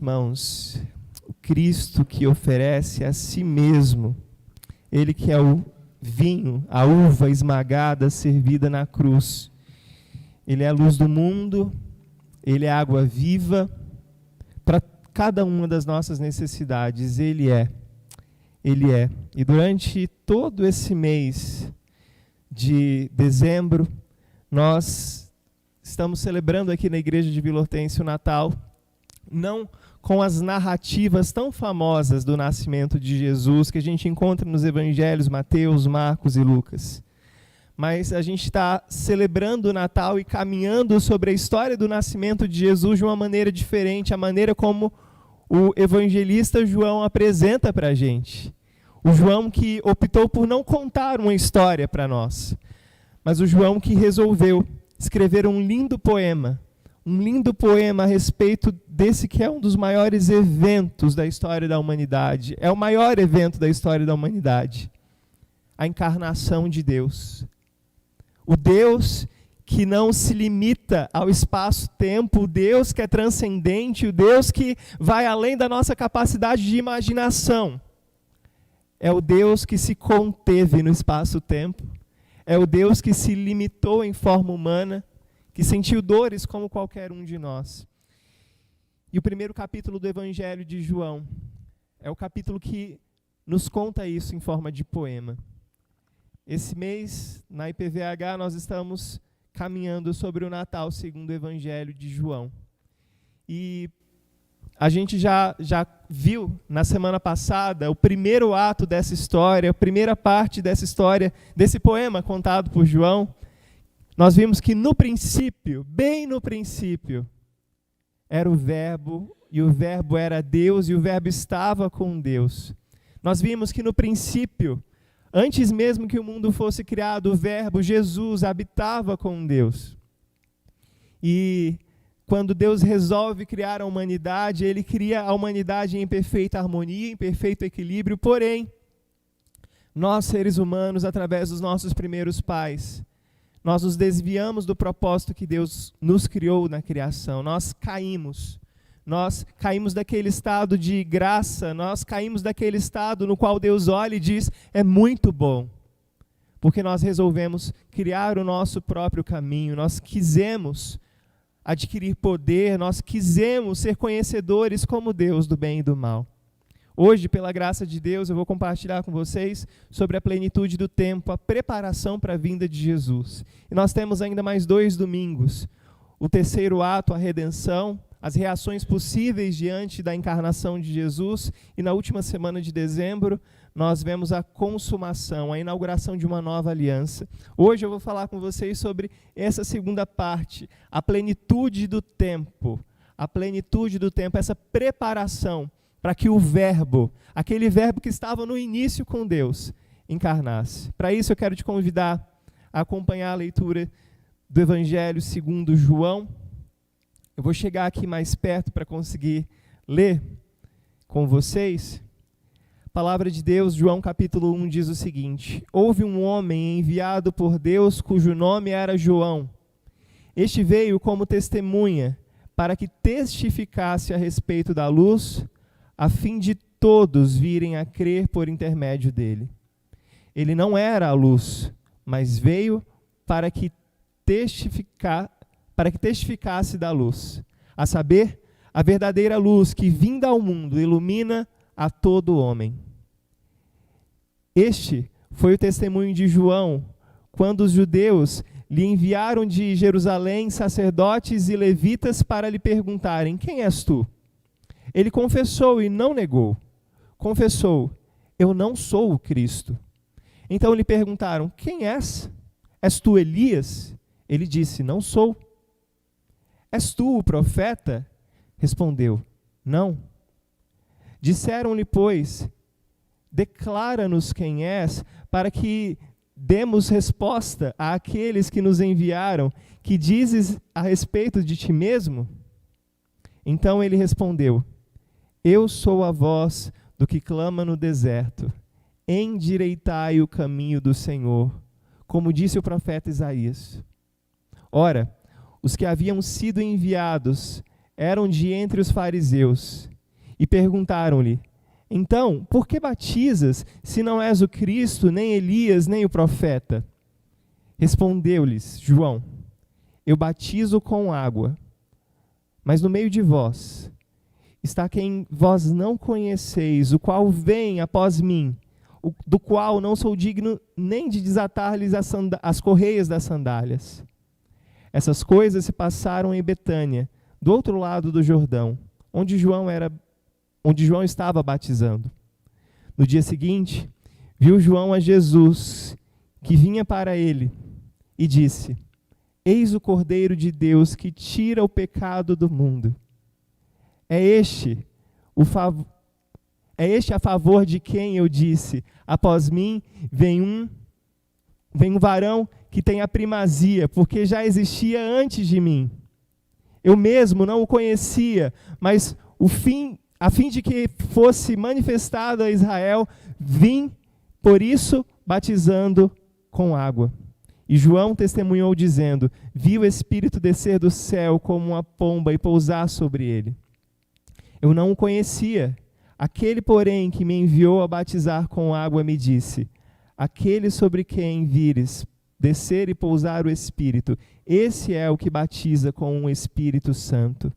irmãos, o Cristo que oferece a si mesmo, Ele que é o vinho, a uva esmagada, servida na cruz. Ele é a luz do mundo, Ele é a água viva, para cada uma das nossas necessidades, Ele é. E durante todo esse mês de dezembro, nós estamos celebrando aqui na Igreja de Vila Hortência o Natal, não com as narrativas tão famosas do nascimento de Jesus, que a gente encontra nos evangelhos Mateus, Marcos e Lucas. Mas a gente está celebrando o Natal e caminhando sobre a história do nascimento de Jesus de uma maneira diferente, a maneira como o evangelista João apresenta para a gente. O João que optou por não contar uma história para nós, mas o João que resolveu escrever um lindo poema a respeito desse que é um dos maiores eventos da história da humanidade. É o maior evento da história da humanidade. A encarnação de Deus. O Deus que não se limita ao espaço-tempo, o Deus que é transcendente, o Deus que vai além da nossa capacidade de imaginação. É o Deus que se conteve no espaço-tempo. É o Deus que se limitou em forma humana, que sentiu dores como qualquer um de nós. E o primeiro capítulo do Evangelho de João é o capítulo que nos conta isso em forma de poema. Esse mês, na IPVH, nós estamos caminhando sobre o Natal segundo o Evangelho de João. E a gente já viu na semana passada o primeiro ato dessa história, a primeira parte dessa história, desse poema contado por João. Nós vimos que no princípio, bem no princípio, era o Verbo, e o Verbo era Deus, e o Verbo estava com Deus. Nós vimos que no princípio, antes mesmo que o mundo fosse criado, o Verbo, Jesus, habitava com Deus. E quando Deus resolve criar a humanidade, Ele cria a humanidade em perfeita harmonia, em perfeito equilíbrio, porém, nós seres humanos, através dos nossos primeiros pais, nós nos desviamos do propósito que Deus nos criou na criação. Nós caímos daquele estado de graça, nós caímos daquele estado no qual Deus olha e diz, é muito bom. Porque nós resolvemos criar o nosso próprio caminho, nós quisemos adquirir poder, nós quisemos ser conhecedores como Deus do bem e do mal. Hoje, pela graça de Deus, eu vou compartilhar com vocês sobre a plenitude do tempo, a preparação para a vinda de Jesus. E nós temos ainda mais 2 domingos. O terceiro ato, a redenção, as reações possíveis diante da encarnação de Jesus. E na última semana de dezembro, nós vemos a consumação, a inauguração de uma nova aliança. Hoje eu vou falar com vocês sobre essa segunda parte, a plenitude do tempo. A plenitude do tempo, essa preparação para que o Verbo, aquele Verbo que estava no início com Deus, encarnasse. Para isso eu quero te convidar a acompanhar a leitura do Evangelho segundo João. Eu vou chegar aqui mais perto para conseguir ler com vocês. A palavra de Deus, João capítulo 1, diz o seguinte: houve um homem enviado por Deus cujo nome era João. Este veio como testemunha para que testificasse a respeito da luz, a fim de todos virem a crer por intermédio dele. Ele não era a luz, mas veio para que testificasse da luz, a saber, a verdadeira luz que, vinda ao mundo, ilumina a todo homem. Este foi o testemunho de João, quando os judeus lhe enviaram de Jerusalém sacerdotes e levitas para lhe perguntarem, quem és tu? Ele confessou e não negou. Confessou, eu não sou o Cristo. Então lhe perguntaram, quem és? És tu Elias? Ele disse, não sou. És tu o profeta? Respondeu, não. Disseram-lhe, pois, declara-nos quem és, para que demos resposta àqueles que nos enviaram, que dizes a respeito de ti mesmo? Então ele respondeu, eu sou a voz do que clama no deserto, endireitai o caminho do Senhor, como disse o profeta Isaías. Ora, os que haviam sido enviados eram de entre os fariseus e perguntaram-lhe: então, por que batizas, se não és o Cristo, nem Elias, nem o profeta? Respondeu-lhes João: eu batizo com água, mas no meio de vós está quem vós não conheceis, o qual vem após mim, do qual não sou digno nem de desatar-lhes as correias das sandálias. Essas coisas se passaram em Betânia, do outro lado do Jordão, onde João estava batizando. No dia seguinte, viu João a Jesus, que vinha para ele, e disse: eis o Cordeiro de Deus que tira o pecado do mundo. É este a favor de quem eu disse: após mim vem um varão que tem a primazia, porque já existia antes de mim. Eu mesmo não o conhecia, mas a fim de que fosse manifestado a Israel, vim, por isso, batizando com água. E João testemunhou dizendo: vi o Espírito descer do céu como uma pomba e pousar sobre ele. Eu não o conhecia. Aquele, porém, que me enviou a batizar com água me disse: aquele sobre quem vires descer e pousar o Espírito, esse é o que batiza com o Espírito Santo.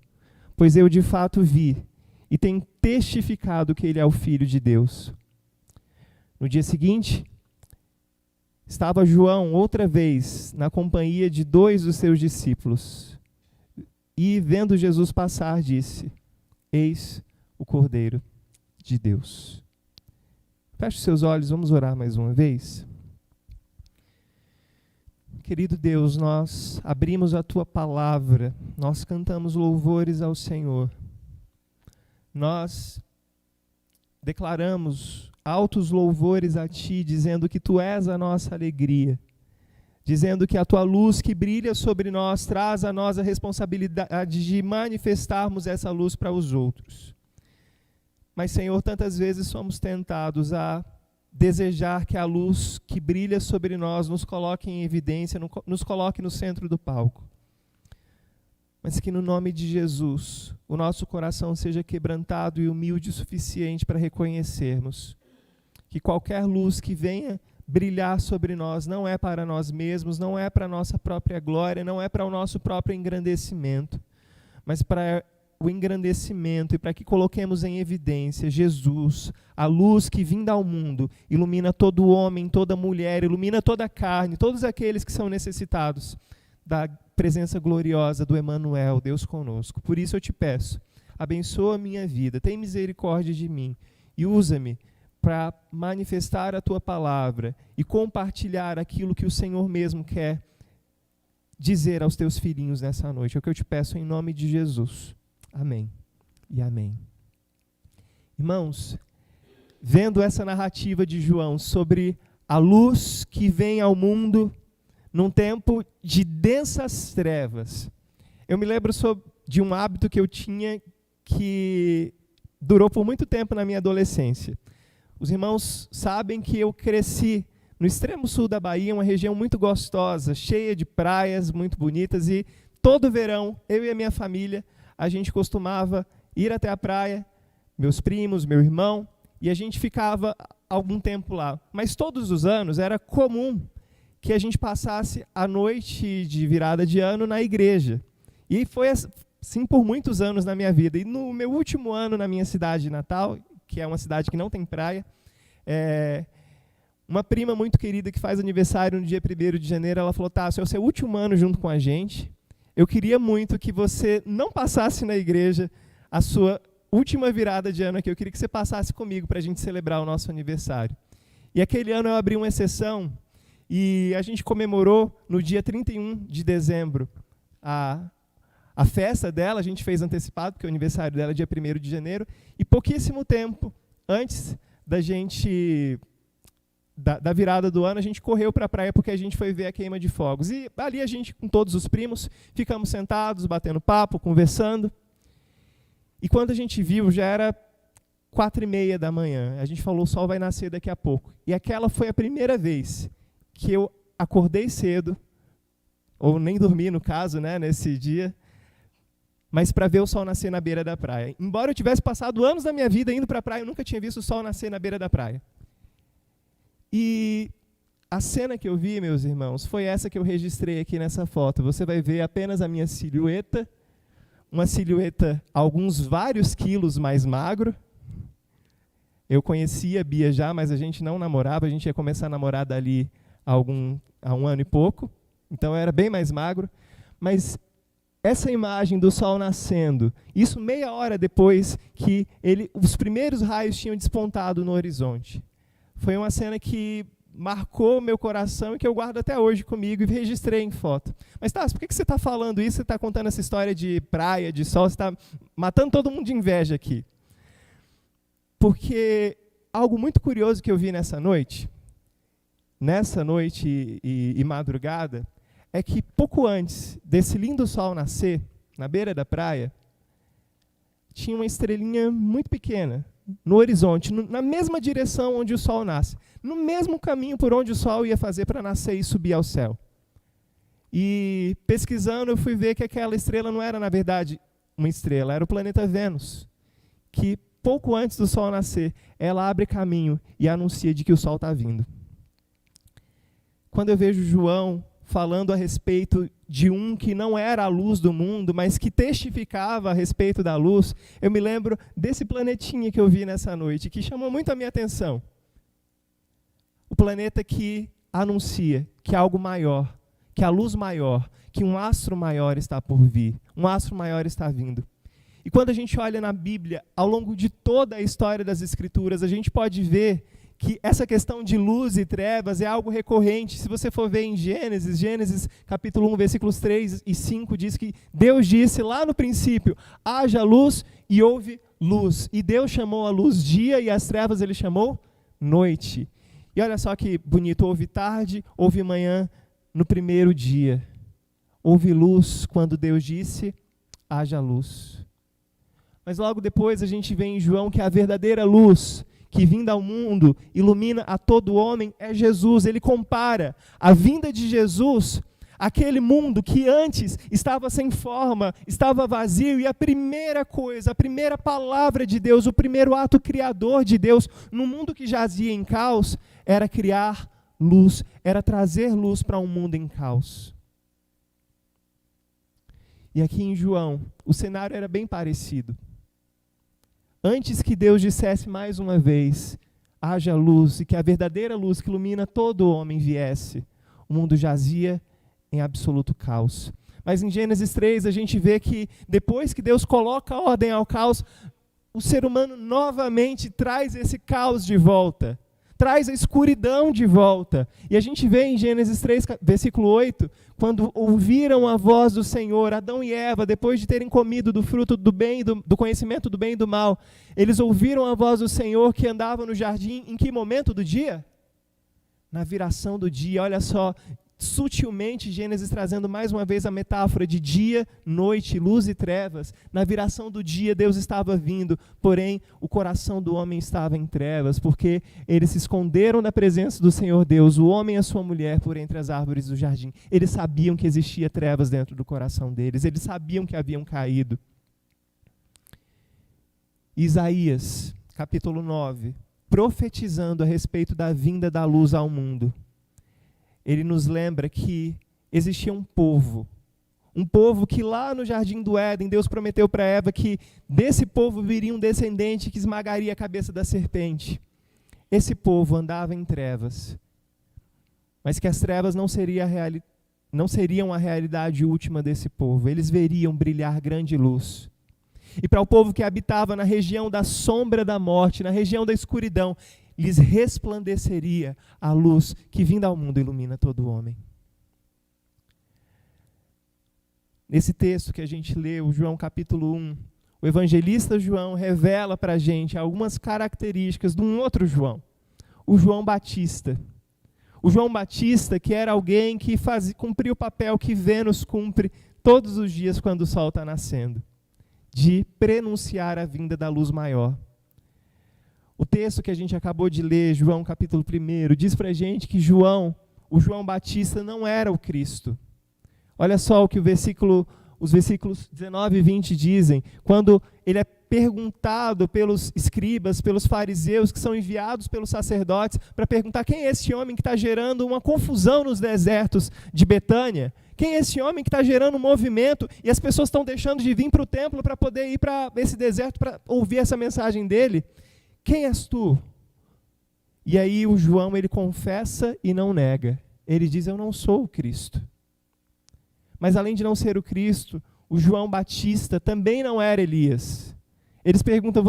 Pois eu de fato vi e tenho testificado que ele é o Filho de Deus. No dia seguinte, estava João outra vez na companhia de 2 dos seus discípulos. E, vendo Jesus passar, disse: eis o Cordeiro de Deus. Feche os seus olhos, vamos orar mais uma vez. Querido Deus, nós abrimos a Tua palavra, nós cantamos louvores ao Senhor. Nós declaramos altos louvores a Ti, dizendo que Tu és a nossa alegria, dizendo que a Tua luz que brilha sobre nós traz a nós a responsabilidade de manifestarmos essa luz para os outros. Mas, Senhor, tantas vezes somos tentados a desejar que a luz que brilha sobre nós nos coloque em evidência, nos coloque no centro do palco. Mas que no nome de Jesus, o nosso coração seja quebrantado e humilde o suficiente para reconhecermos que qualquer luz que venha brilhar sobre nós não é para nós mesmos, não é para a nossa própria glória, não é para o nosso próprio engrandecimento, mas para o engrandecimento e para que coloquemos em evidência Jesus, a luz que vinda ao mundo, ilumina todo homem, toda mulher, ilumina toda a carne, todos aqueles que são necessitados da presença gloriosa do Emanuel, Deus conosco. Por isso eu te peço, abençoa a minha vida, tem misericórdia de mim e usa-me para manifestar a Tua palavra e compartilhar aquilo que o Senhor mesmo quer dizer aos Teus filhinhos nessa noite. É o que eu te peço em nome de Jesus. Amém e amém. Irmãos, vendo essa narrativa de João sobre a luz que vem ao mundo num tempo de densas trevas, eu me lembro de um hábito que eu tinha que durou por muito tempo na minha adolescência. Os irmãos sabem que eu cresci no extremo sul da Bahia, uma região muito gostosa, cheia de praias muito bonitas, e todo verão, eu e a minha família, a gente costumava ir até a praia, meus primos, meu irmão, e a gente ficava algum tempo lá. Mas todos os anos era comum que a gente passasse a noite de virada de ano na igreja. E foi assim por muitos anos na minha vida. E no meu último ano na minha cidade natal, que é uma cidade que não tem praia, uma prima muito querida que faz aniversário no dia 1º de janeiro, ela falou: Tássio, é o seu último ano junto com a gente, eu queria muito que você não passasse na igreja a sua última virada de ano aqui, eu queria que você passasse comigo para a gente celebrar o nosso aniversário. E aquele ano eu abri uma exceção e a gente comemorou no dia 31 de dezembro a festa dela, a gente fez antecipado, porque o aniversário dela é dia 1º de janeiro, e pouquíssimo tempo antes da virada do ano, a gente correu para a praia porque a gente foi ver a queima de fogos. E ali a gente, com todos os primos, ficamos sentados, batendo papo, conversando. E quando a gente viu, já era 4h30 da manhã. A gente falou: o sol vai nascer daqui a pouco. E aquela foi a primeira vez que eu acordei cedo, ou nem dormi no caso, né, nesse dia, mas para ver o sol nascer na beira da praia. Embora eu tivesse passado anos da minha vida indo para a praia, eu nunca tinha visto o sol nascer na beira da praia. E a cena que eu vi, meus irmãos, foi essa que eu registrei aqui nessa foto. Você vai ver apenas a minha silhueta, uma silhueta vários quilos mais magro. Eu conhecia a Bia já, mas a gente não namorava, a gente ia começar a namorar dali há um ano e pouco, então eu era bem mais magro. Mas essa imagem do sol nascendo, isso meia hora depois que os primeiros raios tinham despontado no horizonte. Foi uma cena que marcou meu coração e que eu guardo até hoje comigo e registrei em foto. Mas, Tassi, por que você está falando isso? Você está contando essa história de praia, de sol, você está matando todo mundo de inveja aqui. Porque algo muito curioso que eu vi nessa noite e madrugada, é que pouco antes desse lindo sol nascer, na beira da praia, tinha uma estrelinha muito pequena, no horizonte, na mesma direção onde o sol nasce, no mesmo caminho por onde o sol ia fazer para nascer e subir ao céu. E pesquisando, eu fui ver que aquela estrela não era, na verdade, uma estrela, era o planeta Vênus, que pouco antes do sol nascer, ela abre caminho e anuncia de que o sol está vindo. Quando eu vejo João falando a respeito de um que não era a luz do mundo, mas que testificava a respeito da luz, eu me lembro desse planetinha que eu vi nessa noite, que chamou muito a minha atenção. O planeta que anuncia que algo maior, que a luz maior, que um astro maior está por vir, um astro maior está vindo. E quando a gente olha na Bíblia, ao longo de toda a história das Escrituras, a gente pode ver que essa questão de luz e trevas é algo recorrente. Se você for ver em Gênesis capítulo 1, versículos 3 e 5, diz que Deus disse lá no princípio, haja luz e houve luz. E Deus chamou a luz dia e as trevas ele chamou noite. E olha só que bonito, houve tarde, houve manhã no primeiro dia. Houve luz quando Deus disse, haja luz. Mas logo depois a gente vê em João que a verdadeira luz que vinda ao mundo, ilumina a todo homem, é Jesus. Ele compara a vinda de Jesus àquele mundo que antes estava sem forma, estava vazio, e a primeira coisa, a primeira palavra de Deus, o primeiro ato criador de Deus, no mundo que jazia em caos, era criar luz, era trazer luz para um mundo em caos. E aqui em João, o cenário era bem parecido. Antes que Deus dissesse mais uma vez, haja luz, e que a verdadeira luz que ilumina todo homem viesse, o mundo jazia em absoluto caos. Mas em Gênesis 3 a gente vê que depois que Deus coloca ordem ao caos, o ser humano novamente traz esse caos de volta, traz a escuridão de volta. E a gente vê em Gênesis 3, versículo 8, quando ouviram a voz do Senhor, Adão e Eva, depois de terem comido do fruto do bem, do conhecimento do bem e do mal, eles ouviram a voz do Senhor que andava no jardim, em que momento do dia? Na viração do dia. Olha só, sutilmente Gênesis trazendo mais uma vez a metáfora de dia, noite, luz e trevas. Na viração do dia Deus estava vindo, porém o coração do homem estava em trevas, porque eles se esconderam da presença do Senhor Deus, o homem e a sua mulher, por entre as árvores do jardim. Eles sabiam que existia trevas dentro do coração deles, eles sabiam que haviam caído. Isaías, capítulo 9, profetizando a respeito da vinda da luz ao mundo. Ele nos lembra que existia um povo que lá no Jardim do Éden, Deus prometeu para Eva que desse povo viria um descendente que esmagaria a cabeça da serpente. Esse povo andava em trevas, mas que as trevas não seriam a realidade última desse povo. Eles veriam brilhar grande luz. E para o povo que habitava na região da sombra da morte, na região da escuridão, lhes resplandeceria a luz que vinda ao mundo ilumina todo homem. Nesse texto que a gente leu, João capítulo 1, o evangelista João revela para a gente algumas características de um outro João, o João Batista. O João Batista, que era alguém que cumpria o papel que Vênus cumpre todos os dias quando o sol está nascendo, de prenunciar a vinda da luz maior. O texto que a gente acabou de ler, João capítulo 1, diz para a gente que o João Batista não era o Cristo. Olha só o que o os versículos 19 e 20 dizem, quando ele é perguntado pelos escribas, pelos fariseus, que são enviados pelos sacerdotes, para perguntar quem é esse homem que está gerando uma confusão nos desertos de Betânia? Quem é esse homem que está gerando um movimento e as pessoas estão deixando de vir para o templo para poder ir para esse deserto para ouvir essa mensagem dele? Quem és tu? E aí o João, ele confessa e não nega. Ele diz, eu não sou o Cristo. Mas além de não ser o Cristo, o João Batista também não era Elias. Eles perguntam,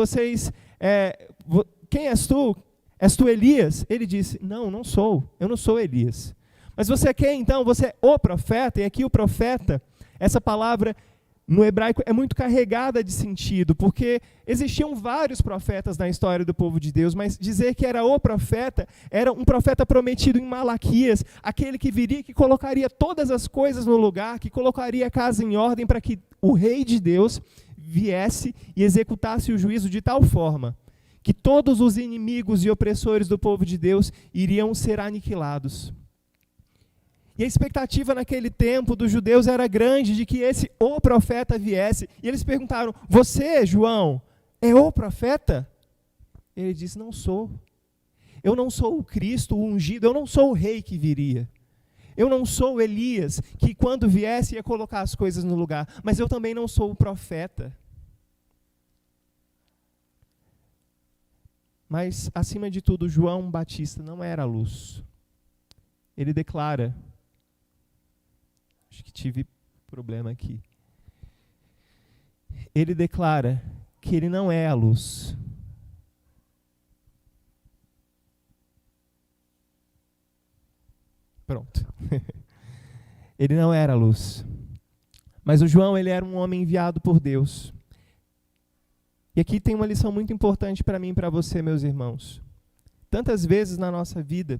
quem és tu? És tu Elias? Ele disse, não sou, eu não sou Elias. Mas você é quem então? Você é o profeta? E aqui o profeta, essa palavra no hebraico é muito carregada de sentido, porque existiam vários profetas na história do povo de Deus, mas dizer que era o profeta, era um profeta prometido em Malaquias, aquele que viria, que colocaria todas as coisas no lugar, que colocaria a casa em ordem para que o rei de Deus viesse e executasse o juízo de tal forma que todos os inimigos e opressores do povo de Deus iriam ser aniquilados. E a expectativa naquele tempo dos judeus era grande de que o profeta viesse. E eles perguntaram, você, João, é o profeta? Ele disse, não sou. Eu não sou o Cristo, o ungido, eu não sou o rei que viria. Eu não sou Elias, que quando viesse ia colocar as coisas no lugar. Mas eu também não sou o profeta. Mas, acima de tudo, João Batista não era a luz. Ele declara... Acho que tive problema aqui. Ele declara que ele não é a luz. Pronto. Ele não era a luz. Mas o João, ele era um homem enviado por Deus. E aqui tem uma lição muito importante para mim e para você, meus irmãos. Tantas vezes na nossa vida,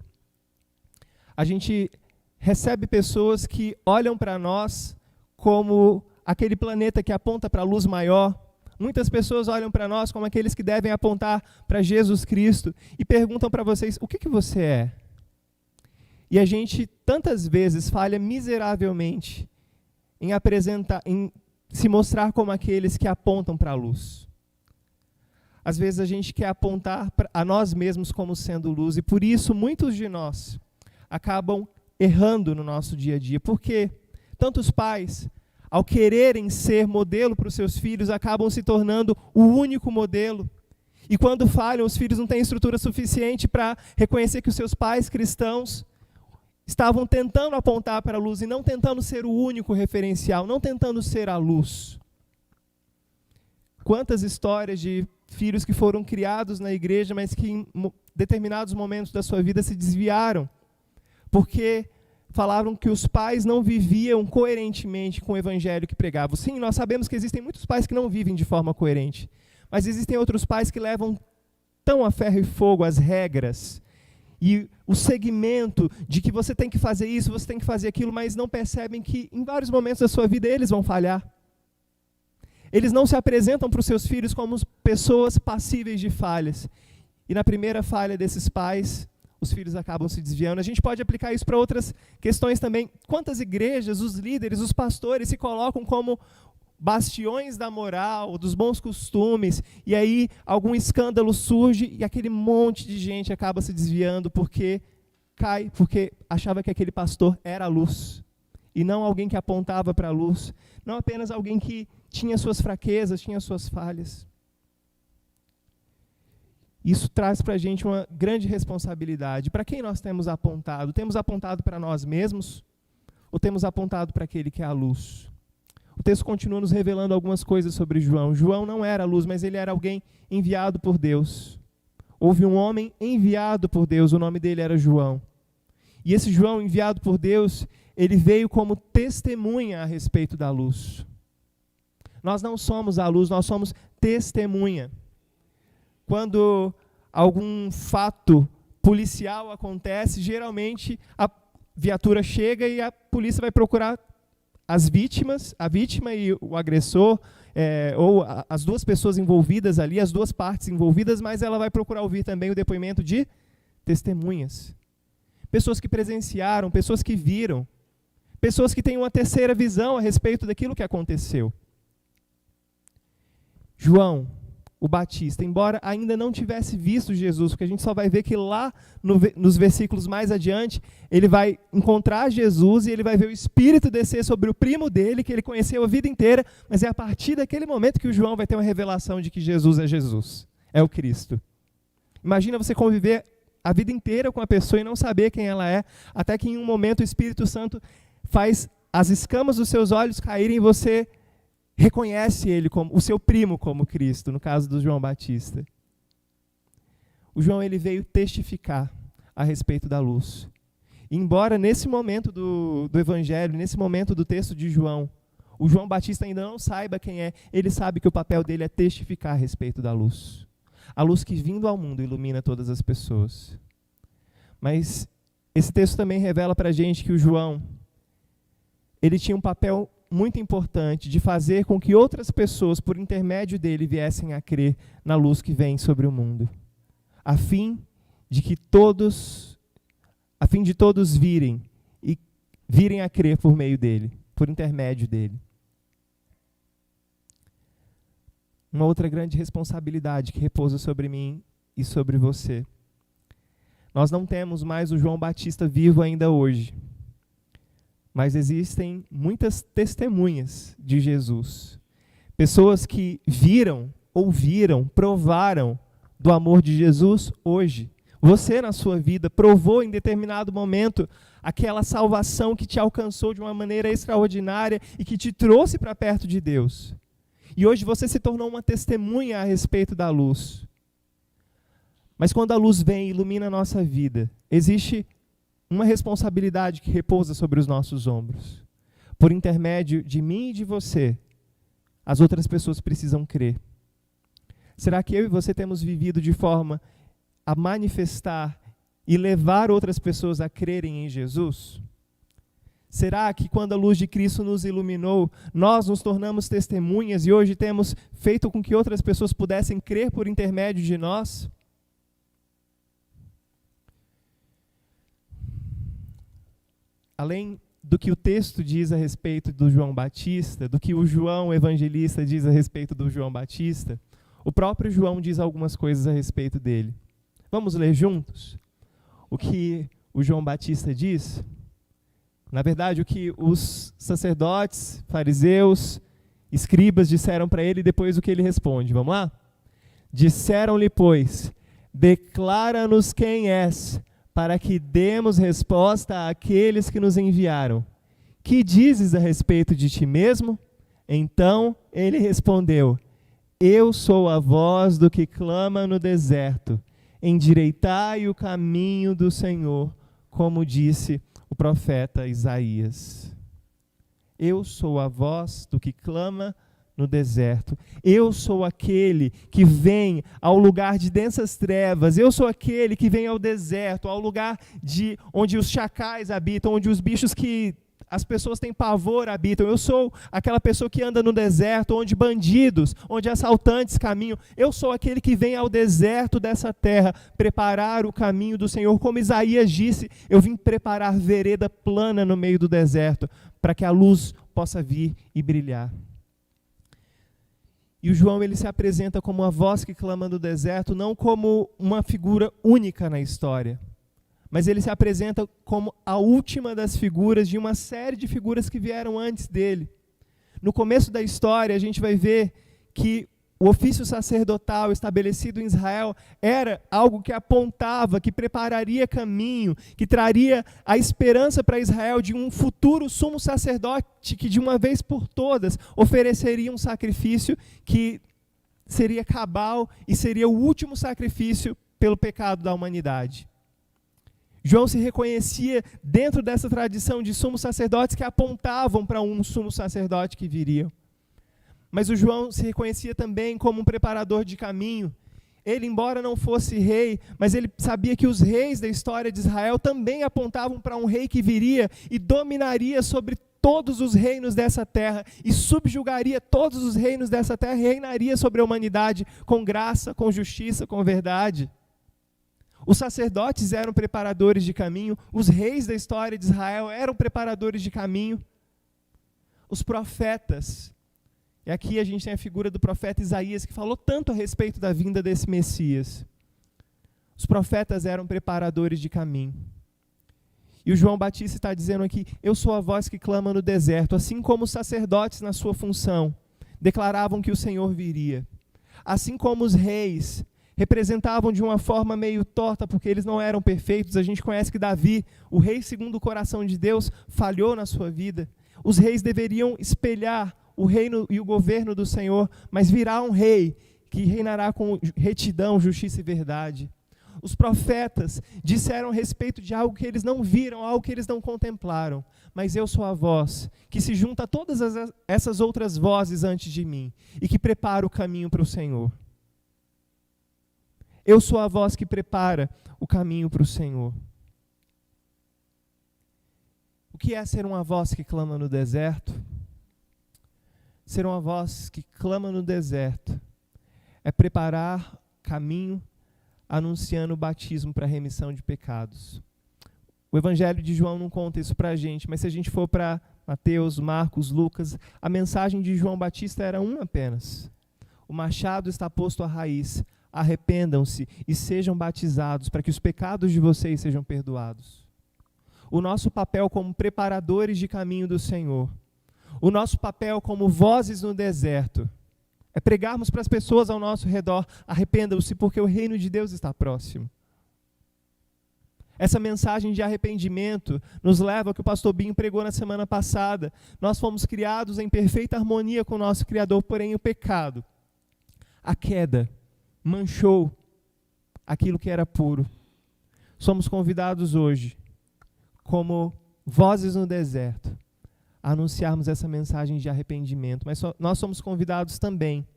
a gente recebe pessoas que olham para nós como aquele planeta que aponta para a luz maior. Muitas pessoas olham para nós como aqueles que devem apontar para Jesus Cristo e perguntam para vocês, o que você é? E a gente tantas vezes falha miseravelmente em se mostrar como aqueles que apontam para a luz. Às vezes a gente quer apontar a nós mesmos como sendo luz e por isso muitos de nós acabam errando no nosso dia a dia, porque tantos pais, ao quererem ser modelo para os seus filhos, acabam se tornando o único modelo. E quando falham, os filhos não têm estrutura suficiente para reconhecer que os seus pais cristãos estavam tentando apontar para a luz e não tentando ser o único referencial, não tentando ser a luz. Quantas histórias de filhos que foram criados na igreja, mas que em determinados momentos da sua vida se desviaram, porque falaram que os pais não viviam coerentemente com o evangelho que pregavam. Sim, nós sabemos que existem muitos pais que não vivem de forma coerente, mas existem outros pais que levam tão a ferro e fogo as regras e o segmento de que você tem que fazer isso, você tem que fazer aquilo, mas não percebem que em vários momentos da sua vida eles vão falhar. Eles não se apresentam para os seus filhos como pessoas passíveis de falhas. E na primeira falha desses pais, os filhos acabam se desviando. A gente pode aplicar isso para outras questões também. Quantas igrejas, os líderes, os pastores se colocam como bastiões da moral, dos bons costumes, e aí algum escândalo surge e aquele monte de gente acaba se desviando porque achava que aquele pastor era a luz, e não alguém que apontava para a luz, não apenas alguém que tinha suas fraquezas, tinha suas falhas. Isso traz para a gente uma grande responsabilidade. Para quem nós temos apontado? Temos apontado para nós mesmos? Ou temos apontado para aquele que é a luz? O texto continua nos revelando algumas coisas sobre João. João não era a luz, mas ele era alguém enviado por Deus. Houve um homem enviado por Deus, o nome dele era João. E esse João, enviado por Deus, ele veio como testemunha a respeito da luz. Nós não somos a luz, nós somos testemunha. Quando algum fato policial acontece, geralmente a viatura chega e a polícia vai procurar as vítimas, a vítima e o agressor, ou as duas pessoas envolvidas ali, as duas partes envolvidas, mas ela vai procurar ouvir também o depoimento de testemunhas. Pessoas que presenciaram, pessoas que viram, Pessoas que têm uma terceira visão a respeito daquilo que aconteceu. João, o Batista, embora ainda não tivesse visto Jesus, porque a gente só vai ver que lá nos versículos mais adiante, ele vai encontrar Jesus e ele vai ver o Espírito descer sobre o primo dele, que ele conheceu a vida inteira, mas é a partir daquele momento que o João vai ter uma revelação de que Jesus é Jesus, é o Cristo. Imagina você conviver a vida inteira com a pessoa e não saber quem ela é, até que em um momento o Espírito Santo faz as escamas dos seus olhos caírem e você reconhece ele como o seu primo como Cristo, no caso do João Batista. O João ele veio testificar a respeito da luz. E embora nesse momento do Evangelho, nesse momento do texto de João, o João Batista ainda não saiba quem é, ele sabe que o papel dele é testificar a respeito da luz. A luz que vindo ao mundo ilumina todas as pessoas. Mas esse texto também revela para a gente que o João, ele tinha um papel muito importante de fazer com que outras pessoas, por intermédio dele, viessem a crer na luz que vem sobre o mundo, a fim de todos virem a crer por meio dele, por intermédio dele. Uma outra grande responsabilidade que repousa sobre mim e sobre você. Nós não temos mais o João Batista vivo ainda hoje, mas existem muitas testemunhas de Jesus. Pessoas que viram, ouviram, provaram do amor de Jesus hoje. Você, na sua vida, provou em determinado momento aquela salvação que te alcançou de uma maneira extraordinária e que te trouxe para perto de Deus. E hoje você se tornou uma testemunha a respeito da luz. Mas quando a luz vem e ilumina a nossa vida, existe uma responsabilidade que repousa sobre os nossos ombros. Por intermédio de mim e de você, as outras pessoas precisam crer. Será que eu e você temos vivido de forma a manifestar e levar outras pessoas a crerem em Jesus? Será que quando a luz de Cristo nos iluminou, nós nos tornamos testemunhas e hoje temos feito com que outras pessoas pudessem crer por intermédio de nós? Além do que o texto diz a respeito do João Batista, do que o João evangelista diz a respeito do João Batista, o próprio João diz algumas coisas a respeito dele. Vamos ler juntos o que o João Batista diz? Na verdade, o que os sacerdotes, fariseus, escribas disseram para ele e depois o que ele responde. Vamos lá? Disseram-lhe, pois, declara-nos quem és, para que demos resposta àqueles que nos enviaram. Que dizes a respeito de ti mesmo? Então ele respondeu, eu sou a voz do que clama no deserto, endireitai o caminho do Senhor, como disse o profeta Isaías. Eu sou a voz do que clama no deserto. Eu sou aquele que vem ao lugar de densas trevas. Eu sou aquele que vem ao deserto, ao lugar onde os chacais habitam, onde os bichos que as pessoas têm pavor habitam. Eu sou aquela pessoa que anda no deserto, onde bandidos, onde assaltantes caminham. Eu sou aquele que vem ao deserto dessa terra, preparar o caminho do Senhor. Como Isaías disse, eu vim preparar vereda plana no meio do deserto, para que a luz possa vir e brilhar. E o João ele se apresenta como a voz que clama no deserto, não como uma figura única na história, mas ele se apresenta como a última das figuras de uma série de figuras que vieram antes dele. No começo da história, a gente vai ver que o ofício sacerdotal estabelecido em Israel era algo que apontava, que prepararia caminho, que traria a esperança para Israel de um futuro sumo sacerdote que de uma vez por todas ofereceria um sacrifício que seria cabal e seria o último sacrifício pelo pecado da humanidade. João se reconhecia dentro dessa tradição de sumos sacerdotes que apontavam para um sumo sacerdote que viria. Mas o João se reconhecia também como um preparador de caminho. Ele, embora não fosse rei, mas ele sabia que os reis da história de Israel também apontavam para um rei que viria e dominaria sobre todos os reinos dessa terra e subjugaria todos os reinos dessa terra e reinaria sobre a humanidade com graça, com justiça, com verdade. Os sacerdotes eram preparadores de caminho, os reis da história de Israel eram preparadores de caminho. Os profetas, e aqui a gente tem a figura do profeta Isaías, que falou tanto a respeito da vinda desse Messias. Os profetas eram preparadores de caminho. E o João Batista está dizendo aqui, eu sou a voz que clama no deserto, assim como os sacerdotes na sua função declaravam que o Senhor viria. Assim como os reis representavam de uma forma meio torta, porque eles não eram perfeitos. A gente conhece que Davi, o rei segundo o coração de Deus, falhou na sua vida. Os reis deveriam espelhar o reino e o governo do Senhor, mas virá um rei que reinará com retidão, justiça e verdade. Os profetas disseram a respeito de algo que eles não viram, algo que eles não contemplaram. Mas eu sou a voz que se junta a todas essas outras vozes antes de mim e que prepara o caminho para o Senhor. Eu sou a voz que prepara o caminho para o Senhor. O que é ser uma voz que clama no deserto? Ser uma voz que clama no deserto é preparar caminho anunciando o batismo para a remissão de pecados. O Evangelho de João não conta isso para a gente, mas se a gente for para Mateus, Marcos, Lucas, a mensagem de João Batista era uma apenas. O machado está posto à raiz, arrependam-se e sejam batizados para que os pecados de vocês sejam perdoados. O nosso papel como preparadores de caminho do Senhor, o nosso papel como vozes no deserto, é pregarmos para as pessoas ao nosso redor, arrependam-se porque o reino de Deus está próximo. Essa mensagem de arrependimento nos leva ao que o pastor Binho pregou na semana passada. Nós fomos criados em perfeita harmonia com o nosso Criador, porém o pecado, a queda, manchou aquilo que era puro. Somos convidados hoje, como vozes no deserto, a anunciarmos essa mensagem de arrependimento, mas nós somos convidados também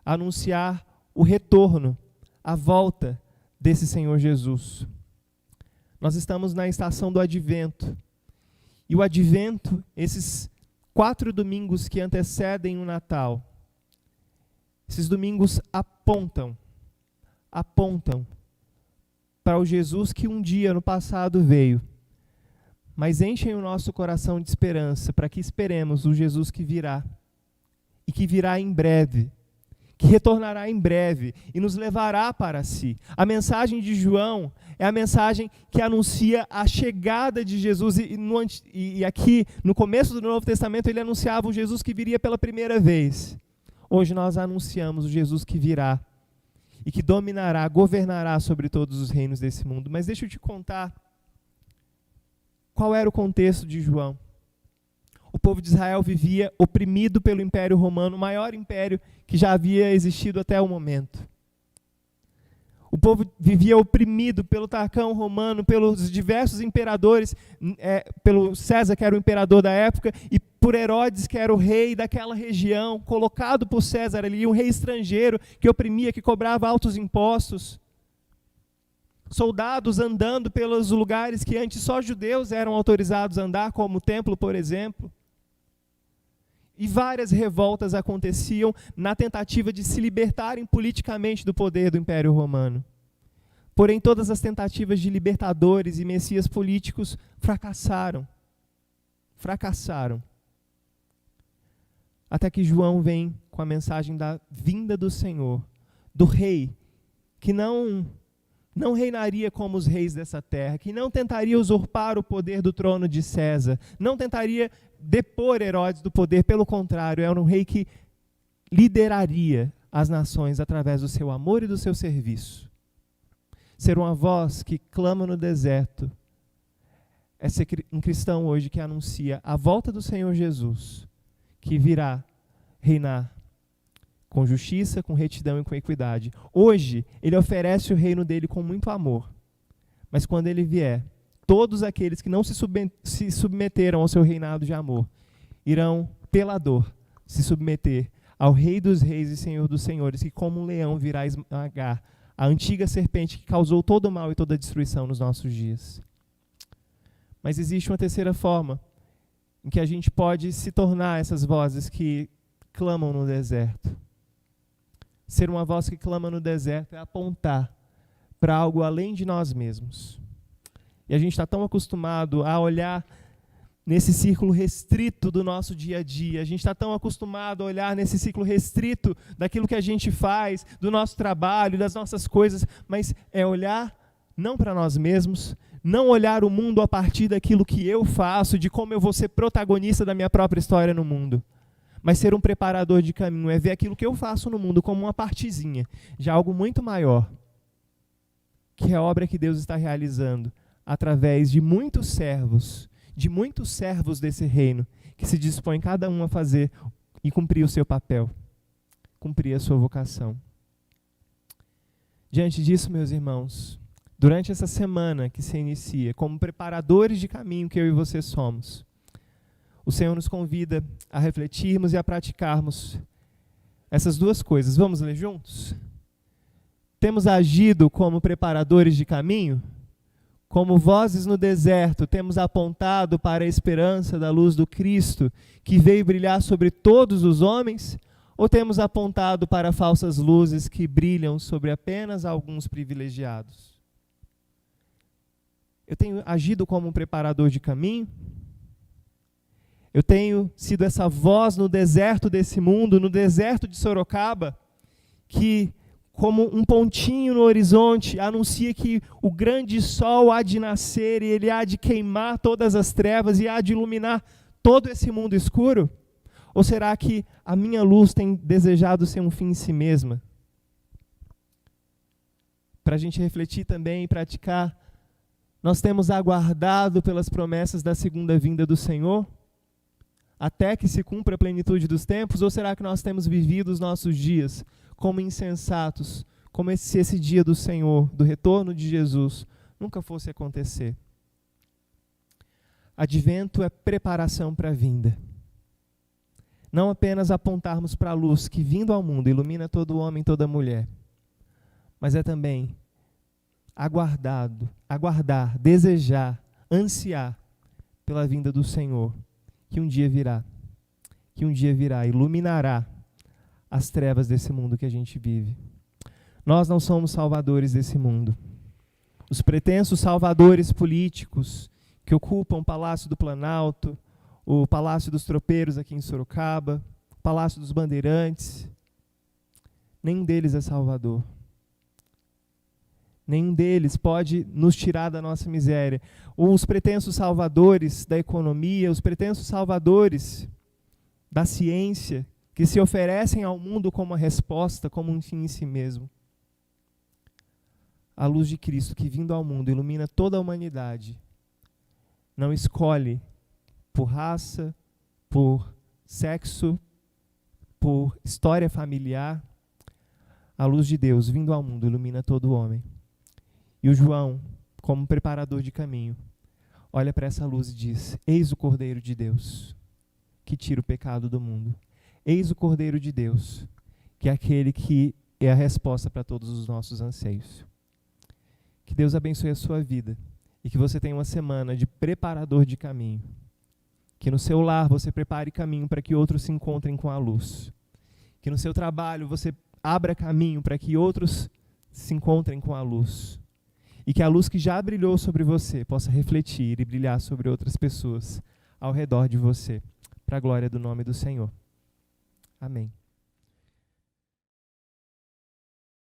a anunciar o retorno, a volta desse Senhor Jesus. Nós estamos na estação do Advento, e o Advento, esses 4 domingos que antecedem o Natal, esses domingos apontam para o Jesus que um dia no passado veio, mas enchem o nosso coração de esperança para que esperemos o Jesus que virá, e que virá em breve, que retornará em breve e nos levará para si. A mensagem de João é a mensagem que anuncia a chegada de Jesus, e aqui no começo do Novo Testamento ele anunciava o Jesus que viria pela primeira vez. Hoje nós anunciamos o Jesus que virá e que dominará, governará sobre todos os reinos desse mundo. Mas deixa eu te contar qual era o contexto de João. O povo de Israel vivia oprimido pelo Império Romano, o maior império que já havia existido até o momento. O povo vivia oprimido pelo Tarcão romano, pelos diversos imperadores, pelo César, que era o imperador da época, e por Herodes, que era o rei daquela região, colocado por César ali, um rei estrangeiro que oprimia, que cobrava altos impostos. Soldados andando pelos lugares que antes só judeus eram autorizados a andar, como o templo, por exemplo. E várias revoltas aconteciam na tentativa de se libertarem politicamente do poder do Império Romano. Porém, todas as tentativas de libertadores e messias políticos fracassaram. Até que João vem com a mensagem da vinda do Senhor, do rei, que não reinaria como os reis dessa terra, que não tentaria usurpar o poder do trono de César, não tentaria depor Herodes do poder, pelo contrário, era um rei que lideraria as nações através do seu amor e do seu serviço. Ser uma voz que clama no deserto é ser um cristão hoje que anuncia a volta do Senhor Jesus, que virá reinar com justiça, com retidão e com equidade. Hoje, ele oferece o reino dele com muito amor. Mas quando ele vier, todos aqueles que não se submeteram ao seu reinado de amor, irão, pela dor, se submeter ao Rei dos Reis e Senhor dos Senhores, que como um leão virá esmagar a antiga serpente que causou todo o mal e toda a destruição nos nossos dias. Mas existe uma terceira forma em que a gente pode se tornar essas vozes que clamam no deserto. Ser uma voz que clama no deserto é apontar para algo além de nós mesmos. E a gente está tão acostumado a olhar nesse círculo restrito do nosso dia a dia. A gente está tão acostumado a olhar nesse ciclo restrito daquilo que a gente faz, do nosso trabalho, das nossas coisas, mas é olhar não para nós mesmos, não olhar o mundo a partir daquilo que eu faço, de como eu vou ser protagonista da minha própria história no mundo, mas ser um preparador de caminho, é ver aquilo que eu faço no mundo como uma partezinha de algo muito maior, que é a obra que Deus está realizando através de muitos servos desse reino, que se dispõem cada um a fazer e cumprir o seu papel, cumprir a sua vocação. Diante disso, meus irmãos, durante essa semana que se inicia, como preparadores de caminho que eu e você somos, o Senhor nos convida a refletirmos e a praticarmos essas duas coisas. Vamos ler juntos? Temos agido como preparadores de caminho? Como vozes no deserto, temos apontado para a esperança da luz do Cristo, que veio brilhar sobre todos os homens? Ou temos apontado para falsas luzes que brilham sobre apenas alguns privilegiados? Eu tenho agido como um preparador de caminho? Eu tenho sido essa voz no deserto desse mundo, no deserto de Sorocaba, que, como um pontinho no horizonte, anuncia que o grande sol há de nascer e ele há de queimar todas as trevas e há de iluminar todo esse mundo escuro? Ou será que a minha luz tem desejado ser um fim em si mesma? Para a gente refletir também e praticar, nós temos aguardado pelas promessas da segunda vinda do Senhor, até que se cumpra a plenitude dos tempos? Ou será que nós temos vivido os nossos dias como insensatos, como se esse dia do Senhor, do retorno de Jesus, nunca fosse acontecer? Advento é preparação para a vinda. Não apenas apontarmos para a luz que, vindo ao mundo, ilumina todo homem e toda mulher, mas é também aguardar, desejar, ansiar pela vinda do Senhor, que um dia virá, iluminará as trevas desse mundo que a gente vive. Nós não somos salvadores desse mundo. Os pretensos salvadores políticos que ocupam o Palácio do Planalto, o Palácio dos Tropeiros aqui em Sorocaba, o Palácio dos Bandeirantes, nenhum deles é salvador. Nenhum deles pode nos tirar da nossa miséria. Os pretensos salvadores da economia, os pretensos salvadores da ciência, que se oferecem ao mundo como uma resposta, como um fim em si mesmo. A luz de Cristo, que vindo ao mundo ilumina toda a humanidade, não escolhe por raça, por sexo, por história familiar. A luz de Deus, vindo ao mundo, ilumina todo homem. E o João, como preparador de caminho, olha para essa luz e diz: eis o Cordeiro de Deus, que tira o pecado do mundo. Eis o Cordeiro de Deus, que é aquele que é a resposta para todos os nossos anseios. Que Deus abençoe a sua vida e que você tenha uma semana de preparador de caminho. Que no seu lar você prepare caminho para que outros se encontrem com a luz. Que no seu trabalho você abra caminho para que outros se encontrem com a luz. E que a luz que já brilhou sobre você possa refletir e brilhar sobre outras pessoas ao redor de você, para a glória do nome do Senhor. Amém.